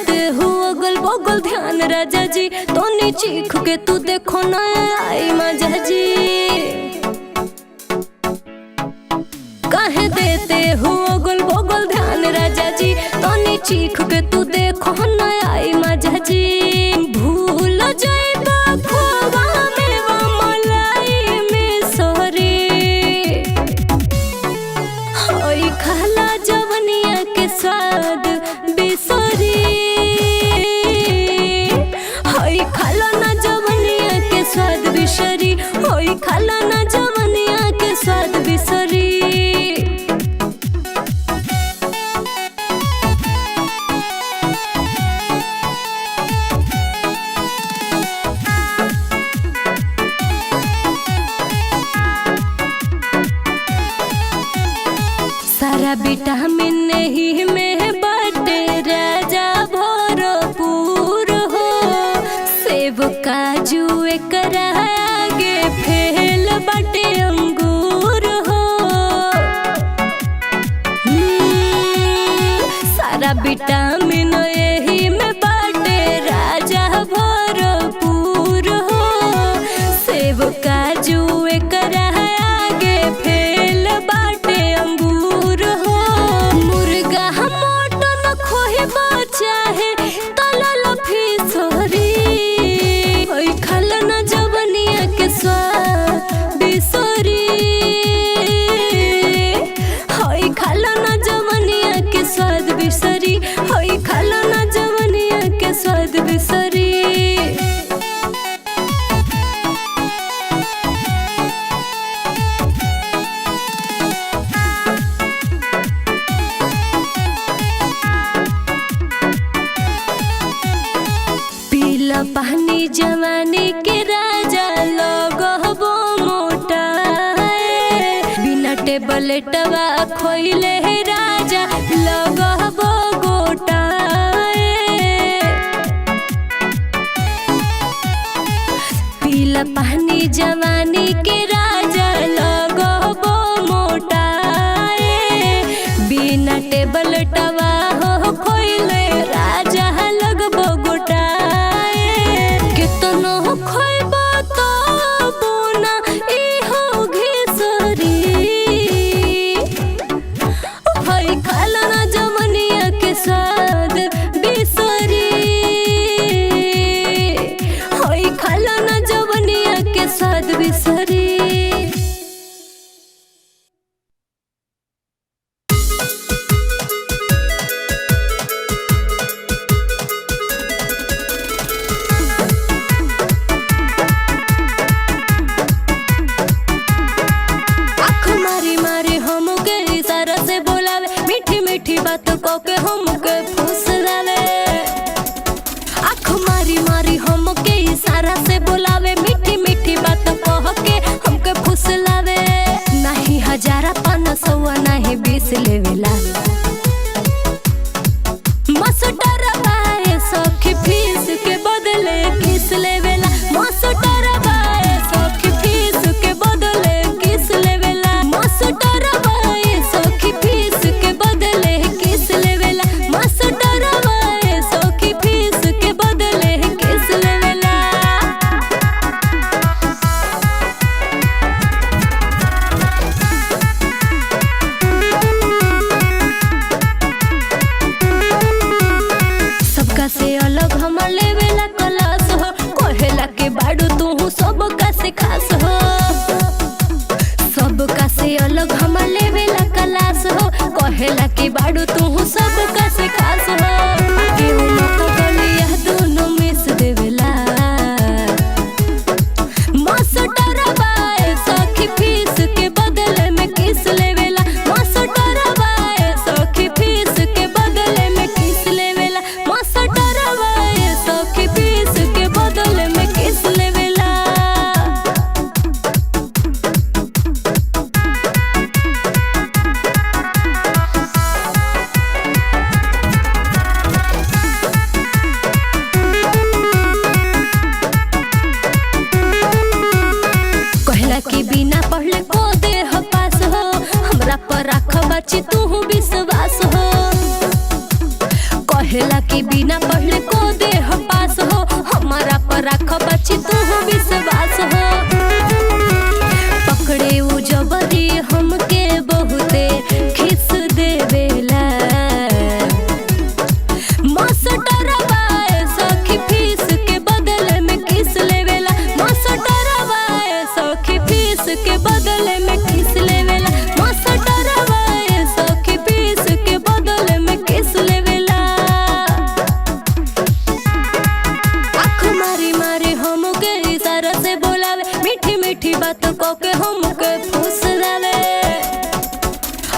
देते हो अगल बगल ध्यान राजा जी, तो नी चीख के तू देखो ना आई मजा जी। कहे देते हो अगल बगल ध्यान राजा जी, तो नी चीख के तू देखो ना आई मजा जी। भूल जाएगा खोवा मेवा मलाई में सोरे, होई खाला जवनिया के स्वाद बिसरी, होई खाला ना जवनिया के स्वाद बिसरी, होई खाला ना जवनिया के स्वाद बिसरी। सारा विटामिन नहीं में बाटे राजा भरपूर हो, सेब काजू एकरा आगे फेल बाटे अंगूर हो। सारा विटामिन यही में बाटे राजा भरपूर हो, सेब काजू एकरा आगे फेल बाटे अंगूर हो। मुर्गा मटन खोहिबा चाहे तलल फिसरी, होई खाला ना जवनिया के स्वाद बिसरी, होई खाला ना जवनिया के स्वाद बिसरी, होई खाला ना जवनिया के स्वाद बिसरी। पीला पानी जवानी के राजा लगबो मोटा, बिना टेबलेटवा खोइले राजा लगबो गोटा। पीला पानी जवानी के राजा लगबो मोटा, बिना टेबलेटवा हो खोइले राजा लगबो गोटा। केतनो खोइबो तो बोना इहो घिसरी, होई खाला ना जवनिया के स्वाद बिसरी, होई खाला ना जवनिया के स्वाद बिसरी। मीठी बात को के हमके फुसलावे, आँख मारी मारी हमके इशारा से बोलावे, मीठी मीठी बात कह के हमके फुसलावे। नहीं 1000 500 नहीं 20 लेवेला, मास्टर बाए सखी फीस के बदले किस लेवेला, मास्टर बाए सखी फीस के बदले किस लेवेला, मास्टर बाए सखी फीस के बदले किस लेवेला, मास्टर बाए सखी फीस के बदले किस लेवेला। सबका से अलग हम लेवेला क्लास हो, कहेला के बाड़ू तू सबका से खास हो। सबका से अलग हम लेवेला क्लास हो, कहेला के बाड़ू तू सबका से खास हो। आगे उनको गलिया दोनों मिस देवेला, मास्टर बाए सखी फीस के बदले में किस लेवेला, मास्टर बाए सखी फीस के बदले में किस लेवेला, मास्टर बाए सखी फीस के बदले में किस लेवेला। कि बिना पढ़ले को दे हो पास हो, हमरा पर रख बची तू विश्वास हो। कहेला कि बिना पढ़ले को दे हम पास हो। हमारा पर राख बच्ची तू हो विश्वास हो। पकड़े उ जबरी हमके बहुते खिस देवेला। मास्टरवा सखी फीस के बदले में किस लेवेला। मास्टरवा सखी फीस के बदले में किस लेवेला। मास्टरवा सखी फीस के बदले में किस लेवेला। आँख मारी मारी हमके इशारा से बोलावे। मीठी मीठी बात को के हमके फुसलावे।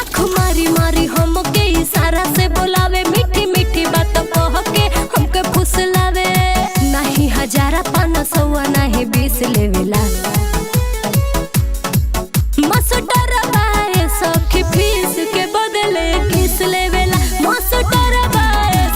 आँख मारी मारी हमके इशारा से बोलावे। मीठी मीठी बात कह के हमके फुसलावे। नहीं 1000 500 नहीं 20 लेवेला। मास्टरवा सखी फीस के बदले किस लेवेला। मास्टरवा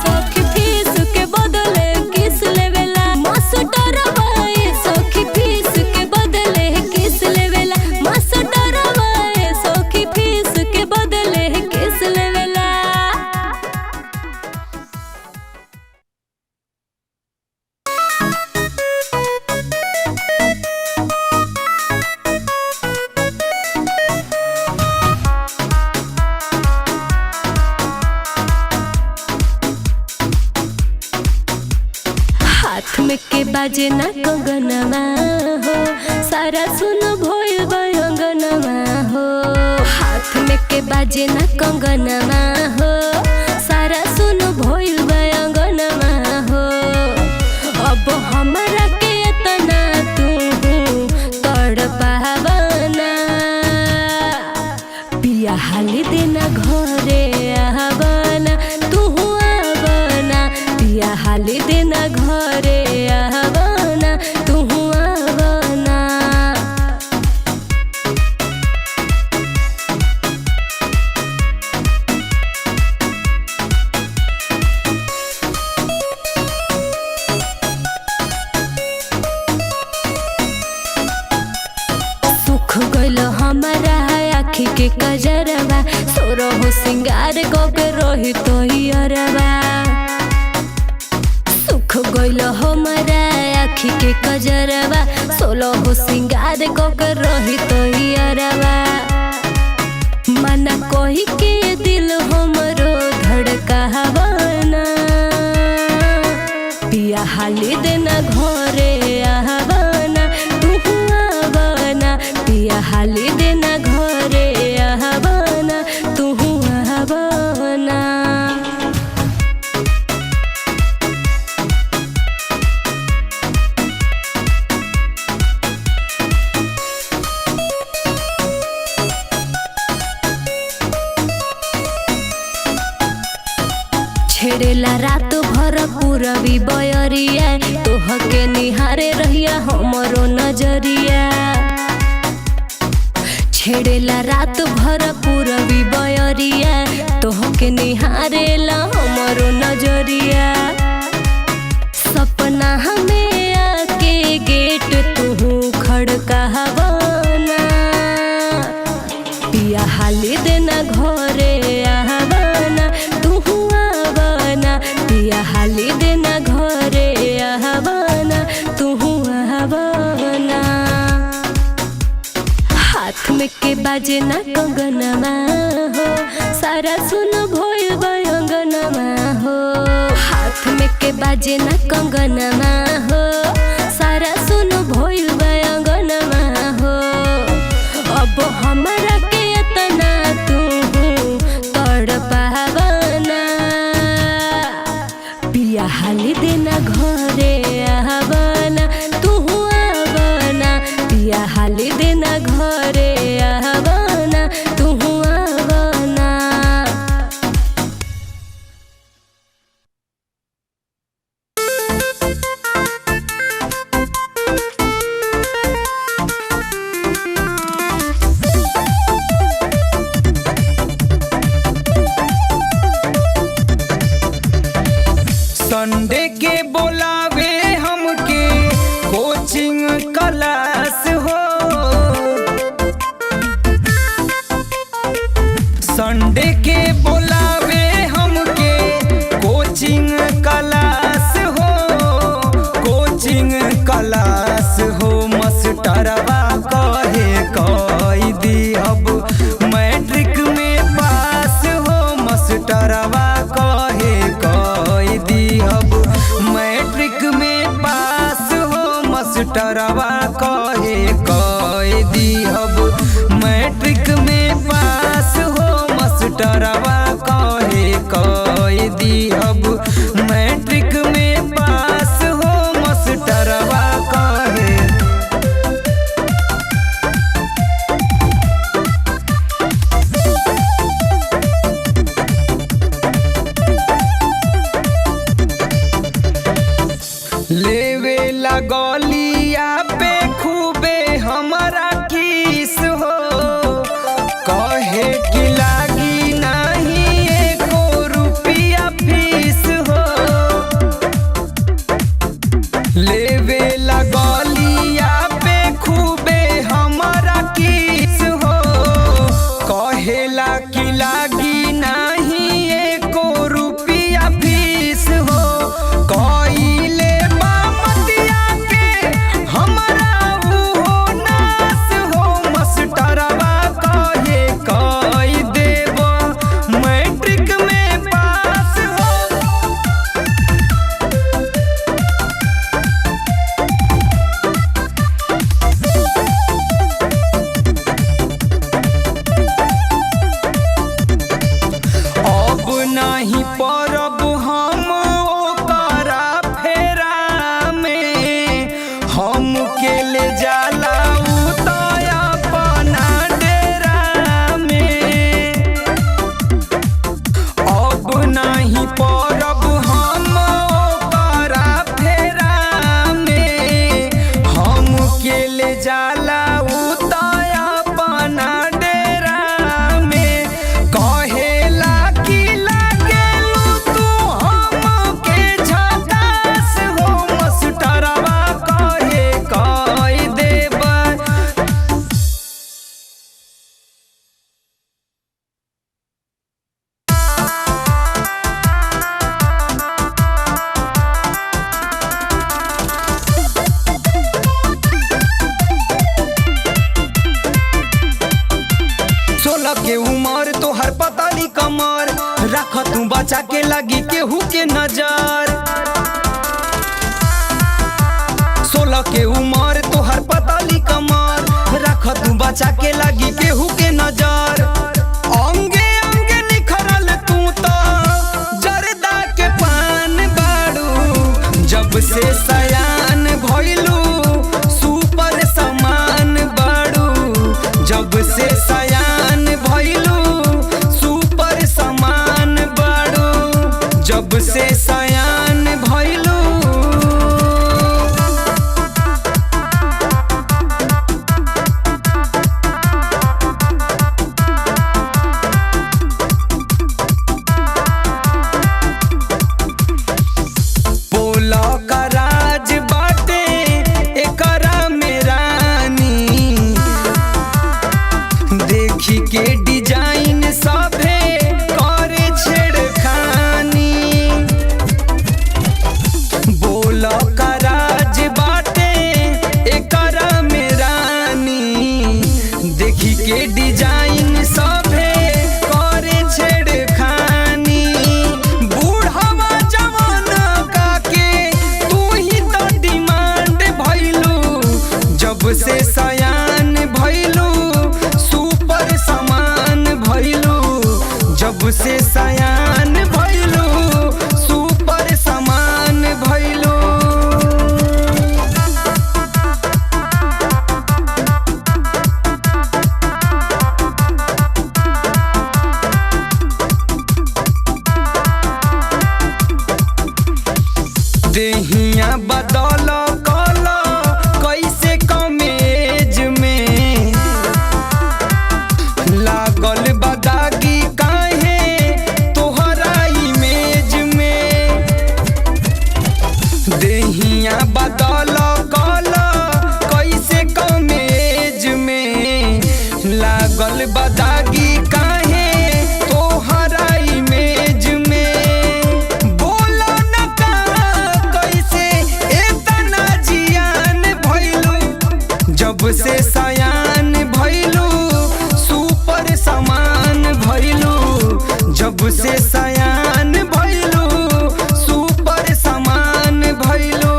सखी फीस के बदले किस लेवेला। मास्टरवा सखी फीस के बदले किस लेवेला। मास्टरवा सखी फीस के बदले किस लेवेला। हाथ में के बाजे ना कंगनवा हो। सारा सुन भोल बयंगनवा हो। हाथ में के बाजे ना कंगनवा हो। सारा सुन भोल बयंगनवा हो। अब हमरा के तना तू तड़पावना। पिया हाली देना घरे आवना। तू आवना पिया हाली देना घरे आवना। तू आवना। सुख गइल हमारा आँखी के कजरवा। सोरहो सिंगार को के रही तो अरवा। सुख गइल हमारा आँखी के कजरवा। 16 सिंगार को के रही तो अरवा। मना कोई के दिल हमरो धड़कावना। पिया हाली देना घरे आवना। तू आवना पिया हाली देना घरे आवना। तू आवना। छेड़ेला रात भर पूरबी बयरिया। तोहके निहारे रहिया हमरो नजरिया। छेड़ेला रात भर पूरबी बयरिया। तोहके निहारेला हमरो नजरिया। सपना हमें आके गेट तू खड़कावना। पिया हाली देना घरे आवना। तू आवना पिया हाली देना घरे आवना। तू आवना। हाथ में के बाजे ना कंगनवा हो। सारा सुन भोल बयंगनवा हो। हाथ में के बाजे ना कंगनवा हो। सारा सुन भोल बयंगनवा हो। अब हमरा के तना तू तड़पावना। पिया हाली देना घरे आवना। तू आवना पिया हाली देना घरे आवना। तू आवना। संडे के बोलावे हमके कोचिंग क्लास हो। संडे के बोलावे हमके कोचिंग मास्टरवा कहे कह दिहब मैट्रिक में पास हो। मास्टरवा कहे कह दिहब मैट्रिक में पास हो। मास्टरवा कहे लेवे लगलिया पे खूबे हमारा किस हो। कहे कि लागी नहीं एको रुपया फीस हो। लेवे लगलिया पे खूबे हमारा किस हो। कहेला कि लागी नहीं एको रुपया फीस हो। नहीं परब हम ओकरा फेरा में, हम के ले जाला उ तो अपना डेरा में। अब नहीं परब हम ओकरा फेरा में, हम के ले जाला उ तो अपना डेरा में। कहेला कि के उमर तोहर पताली कमर, रख तू बचा के लगी केहू के नजर। 16 के उमर तोहर पताली कमर, रख तू बचा के लगी केहू के नजर। अंगे अंगे निखरल तू तो जर्दा के पान बाड़ू। जब से सयान भइलू सुपर समान बाड़ू। जब से सयान भइलू सुपर समान बाड़ू। जब से सयान भइलू बोला का राज बाटे एकरा में रानी। देखी के डिजाइन सभे करे छेड़खानी। बोल का राज बाटे एकरा में रानी। देखी के डिजाइन सभे करे छेड़खानी। बूढ़वा जवान का के तू ही तो डिमांड भइलू। जब से सयान भइलू सुपर समान भइलू। जब से सयान भइलू सुपर समान भइलू। देहिया बदल कल कैसे कमेज में। लागल बदागी काहे तोहरा इमेज में। देहिया बदल कल कैसे कमेज में। लागल बदागी काहे तोहरा इमेज में। बोलो न कैसे इतना जियान भइलू। जब से सयान भइलू सुपर समान भइलू। जब से सयान भइलू सुपर समान भइलू।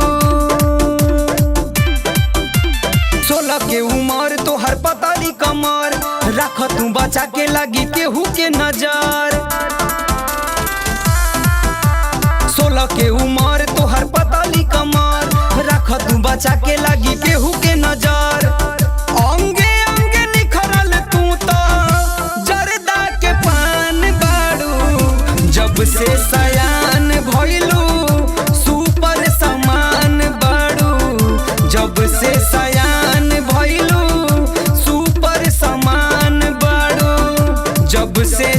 बचा के लगी केहू के नजर। 16 के उम्र तोहर पतली कमर, रख तू बचा के लगी केहू के नजर। अंगे अंगे निखरल तू तो जर्दा के पान बाड़ू, जब से सयान भइलू सुपर समान बाड़ू, जब से सयान भइलू सुपर समान बाड़ू, जब से